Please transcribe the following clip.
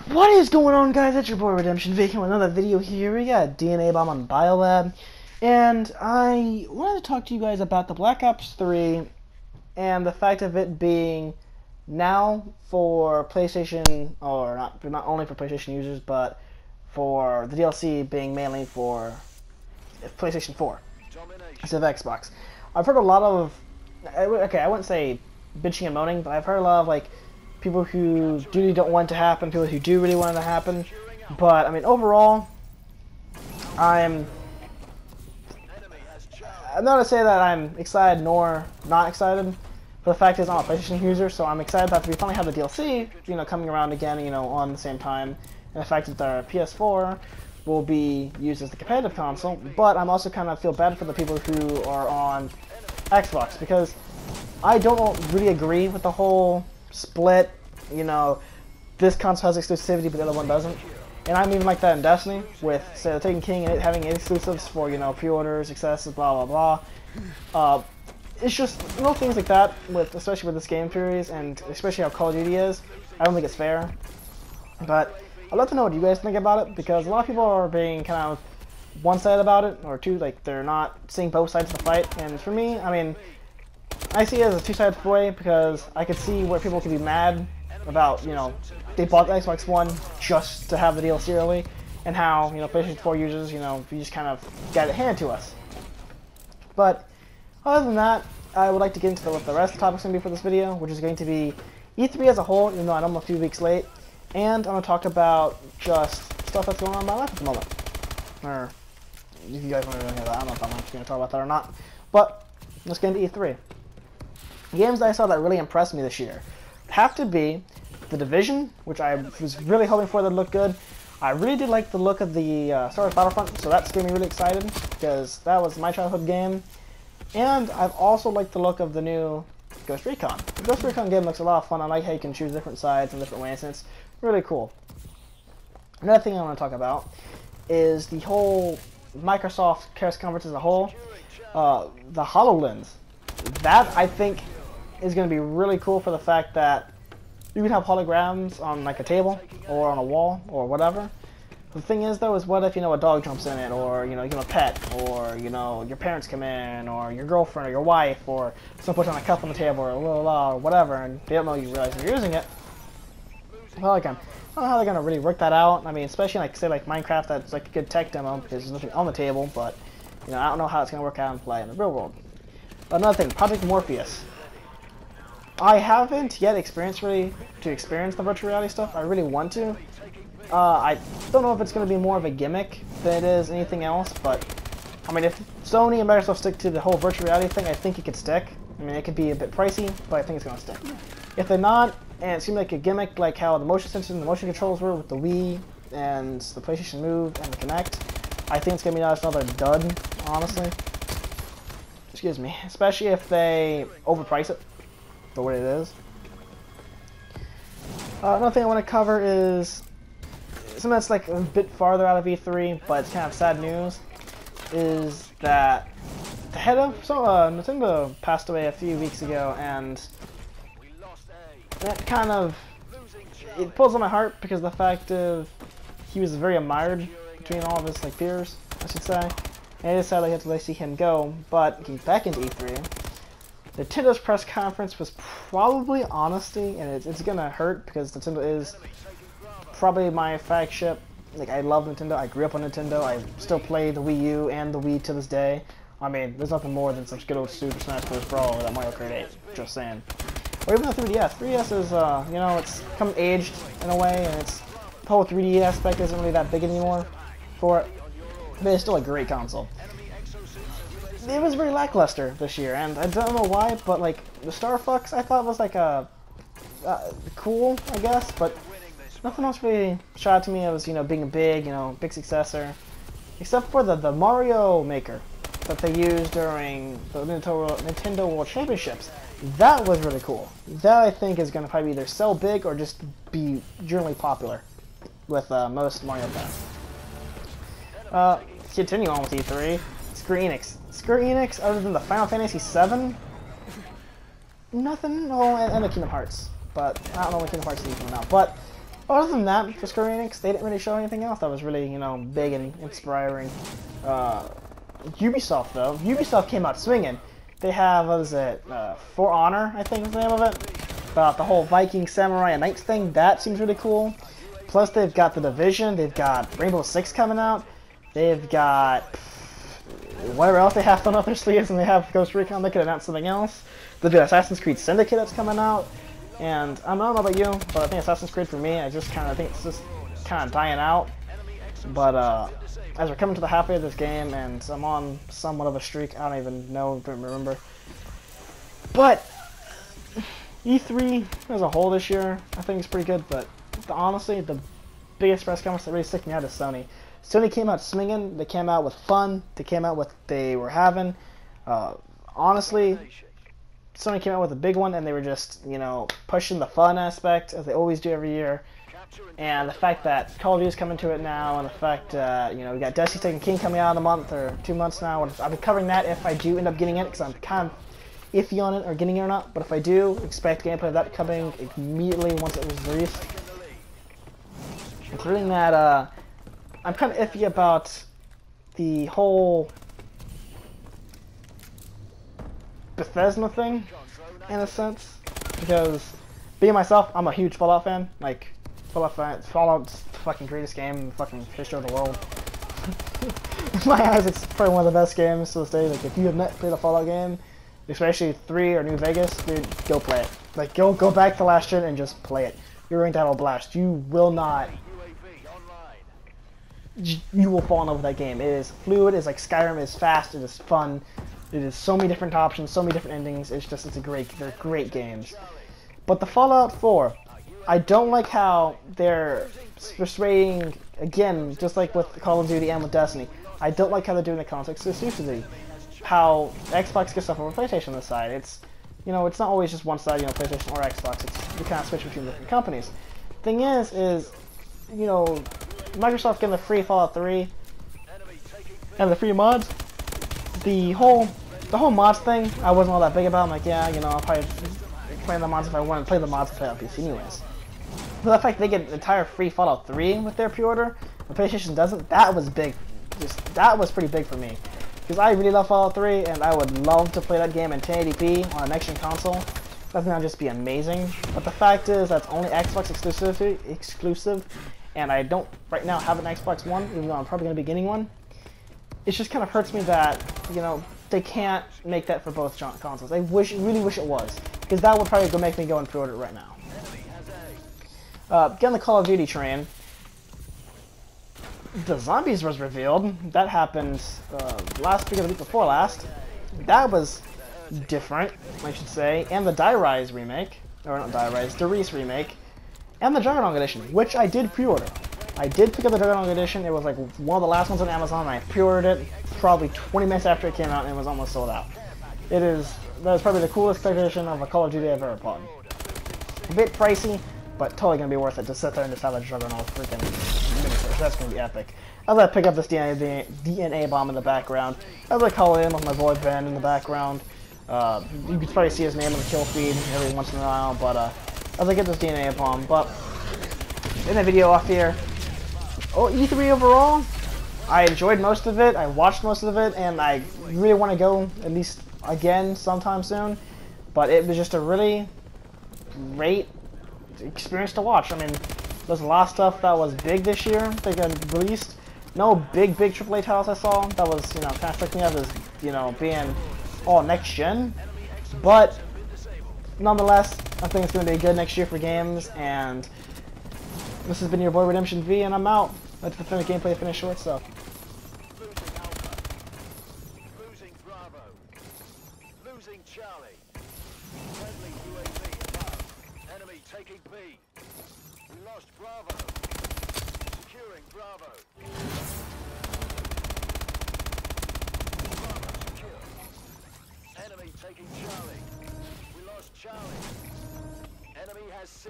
What is going on, guys? It's your boy Redemption Viking with another video here. We got DNA Bomb on Biolab, and I wanted to talk to you guys about the Black Ops 3 and the fact of it being now for PlayStation, or not only for PlayStation users, but for the DLC being mainly for PlayStation 4 instead of Xbox. I've heard a lot of, okay, I wouldn't say bitching and moaning, but I've heard a lot of like people who really don't want it to happen, people who do really want it to happen. But I mean, overall, I'm not gonna say that I'm excited nor not excited. But the fact is, I'm a PlayStation user, so I'm excited that we finally have the DLC, coming around again, on the same time, and the fact that the PS4 will be used as the competitive console. But I'm also kind of feel bad for the people who are on Xbox, because I don't really agree with the whole split, this console has exclusivity but the other one doesn't. And I mean like that in Destiny, with, say, the Taken King and it having exclusives for, pre-orders, successes, blah, blah, blah. It's just little things like that, especially with this game series, and especially how Call of Duty is. I don't think it's fair. But I'd love to know what you guys think about it, because a lot of people are being kind of one-sided about it, or two, like, they're not seeing both sides of the fight. And for me, I mean, I see it as a two-sided way, because I could see where people could be mad about, they bought the Xbox One just to have the DLC early, and how, PlayStation 4 users, we just kind of got it handed to us. But other than that, I would like to get into what the rest of the topic's going to be for this video, which is going to be E3 as a whole, even though I know I'm a few weeks late, and I'm going to talk about just stuff that's going on in my life at the moment. Or, if you guys want to hear that, I don't know if I'm actually going to talk about that or not. But let's get into E3. The games that I saw that really impressed me this year have to be The Division, which I was really hoping for that looked good. I really did like the look of the Star Wars Battlefront, so that's getting me really excited, because that was my childhood game. And I've also liked the look of the new Ghost Recon. The Ghost Recon game looks a lot of fun. I like how you can choose different sides and different ways, and it's really cool. Another thing I want to talk about is the whole Microsoft press conference as a whole. The HoloLens. That, I think, is going to be really cool for the fact that you can have holograms on like a table or on a wall or whatever. The thing is, though, is what if, a dog jumps in it, or, you get a pet, or, your parents come in, or your girlfriend or your wife, or someone puts on a cup on the table, or or whatever, and they don't know you realize you're using it. Well, again, I don't know how they're going to really work that out. I mean, especially like, say, like Minecraft, that's like a good tech demo, because there's nothing on the table, but, I don't know how it's going to work out and play in the real world. Another thing, Project Morpheus. I haven't yet experienced the virtual reality stuff. I really want to. I don't know if it's going to be more of a gimmick than it is anything else, but I mean, if Sony and Microsoft stick to the whole virtual reality thing, I think it could stick. I mean, it could be a bit pricey, but I think it's going to stick. If they're not, and it seems like a gimmick, like how the motion sensors and the motion controls were with the Wii and the PlayStation Move and the Kinect, I think it's going to be another dud, honestly. Excuse me. Especially if they overprice it for what it is. Another thing I want to cover is something that's like a bit farther out of E3, but it's kind of sad news, is that the head of Nintendo passed away a few weeks ago, and that kind of, it pulls on my heart, because the fact of he was very admired between all of his peers, I should say. And it is sad that I had to see him go, but he's back into E3. Nintendo's press conference was probably honesty, and it's gonna hurt, because Nintendo is probably my flagship. Like, I love Nintendo. I grew up on Nintendo. I still play the Wii U and the Wii to this day. I mean, there's nothing more than some good old Super Smash Bros. Brawl or that Mario Kart 8. Just saying. Or even the 3DS. 3DS is, it's come aged in a way, and the whole 3D aspect isn't really that big anymore for it. But it's still a great console. It was very lackluster this year, and I don't know why, but the Star Fox I thought was cool, I guess, but nothing else really shot to me. It was, being a big successor, except for the Mario Maker that they used during the Nintendo World Championships. That was really cool. That, I think, is going to probably either sell big or just be generally popular with most Mario fans. Continue on with E3. Square Enix, other than the Final Fantasy VII, nothing. Oh, and the Kingdom Hearts, but I don't know when Kingdom Hearts is coming out. But Other than that, for Square Enix, they didn't really show anything else that was really, you know, big and inspiring. Ubisoft, though. Ubisoft came out swinging. They have, what is it, For Honor, I think is the name of it. About the whole Viking, Samurai, and Knights thing. That seems really cool. Plus, they've got The Division. They've got Rainbow Six coming out. They've got whatever else they have done up their sleeves, and they have Ghost Recon. They could announce something else. They've got Assassin's Creed Syndicate that's coming out. And I don't know about you, but I think Assassin's Creed for me, I think it's just kind of dying out. But as we're coming to the halfway of this game, and I'm on somewhat of a streak, I don't even know, don't remember. But E3 as a whole this year, I think it's pretty good. But honestly, the biggest press conference that really sticks me out is Sony. Sony came out swinging. They came out with fun. They came out with what they were having. Honestly, Sony came out with a big one, and they were just, you know, pushing the fun aspect, as they always do every year. And the fact that Call of Duty is coming to it now, and the fact, you know, we got Destiny's Taken King coming out in a month or 2 months now. I'll be covering that if I do end up getting it, because I'm kind of iffy on it or getting it or not. But if I do, expect gameplay of that coming immediately once it was released. Including that, I'm kind of iffy about the whole Bethesda thing, in a sense, because being myself, I'm a huge Fallout fan. Like, Fallout's the fucking greatest game in the fucking history of the world. In my eyes, it's probably one of the best games to this day. Like, if you have not played a Fallout game, especially 3 or New Vegas, dude, go play it. Like, go back to last gen and just play it. You're going to have a blast. You will not. You will fall in love with that game. It is fluid. It's like Skyrim. It is fast. It is fun. It is so many different options, so many different endings. They're great games. But the Fallout 4, I don't like how they're persuading, again, just like with Call of Duty and with Destiny, I don't like how they're doing the context exclusivity. How Xbox gets stuff over PlayStation on the side. It's, you know, it's not always just one side, you know, PlayStation or Xbox. It's, you kind of switch between different companies. Thing is, you know, Microsoft getting the free Fallout 3 and the free mods. The whole mods thing, I wasn't all that big about. I'm like, yeah, you know, I'll probably play the mods if I want to play the mods and play on PC anyways. But the fact they get an entire free Fallout 3 with their pre-order, the PlayStation doesn't, that was big. That was pretty big for me. Because I really love Fallout 3, and I would love to play that game in 1080p on a next-gen console. That's gonna just be amazing. But the fact is, that's only Xbox exclusive, and I don't right now have an Xbox One, even though I'm probably gonna be getting one. It just kind of hurts me that, you know, they can't make that for both consoles. I really wish it was, because that would probably make me go and pre-order it right now. Get on the Call of Duty train. The Zombies was revealed. That happened last week or the week before last. That was different, I should say. And the Die Rise remake, or not Die Rise, the Reese remake, and the Juggernaut edition, which I did pre-order. I did pick up the Juggernaut edition. It was like one of the last ones on Amazon. I pre-ordered it probably 20 minutes after it came out, and it was almost sold out. That is probably the coolest edition of a Call of Duty I've ever bought. A bit pricey, but totally gonna be worth it to sit there and just have a Juggernaut freaking miniatures. That's gonna be epic. As I pick up this DNA bomb in the background, as I call in with my boy Ben in the background. You can probably see his name on the kill feed every once in a while, but as I get this DNA bomb. But in the video off here, E3 overall, I enjoyed most of it, I watched most of it, and I really want to go at least again sometime soon. But it was just a really great experience to watch. I mean, there's a lot of stuff that was big this year that got released. No big AAA titles I saw that was, you know, kind of struck me as, you know, being all next gen. But nonetheless, I think it's going to be good next year for games. And this has been your boy Redemption V, and I'm out. Let's finish gameplay, finish short stuff. Losing Bravo. Losing Charlie. Friendly UAV above. Enemy taking B. We lost Bravo. Securing Bravo. Bravo secure. Enemy taking Charlie. We lost Charlie. Enemy has C.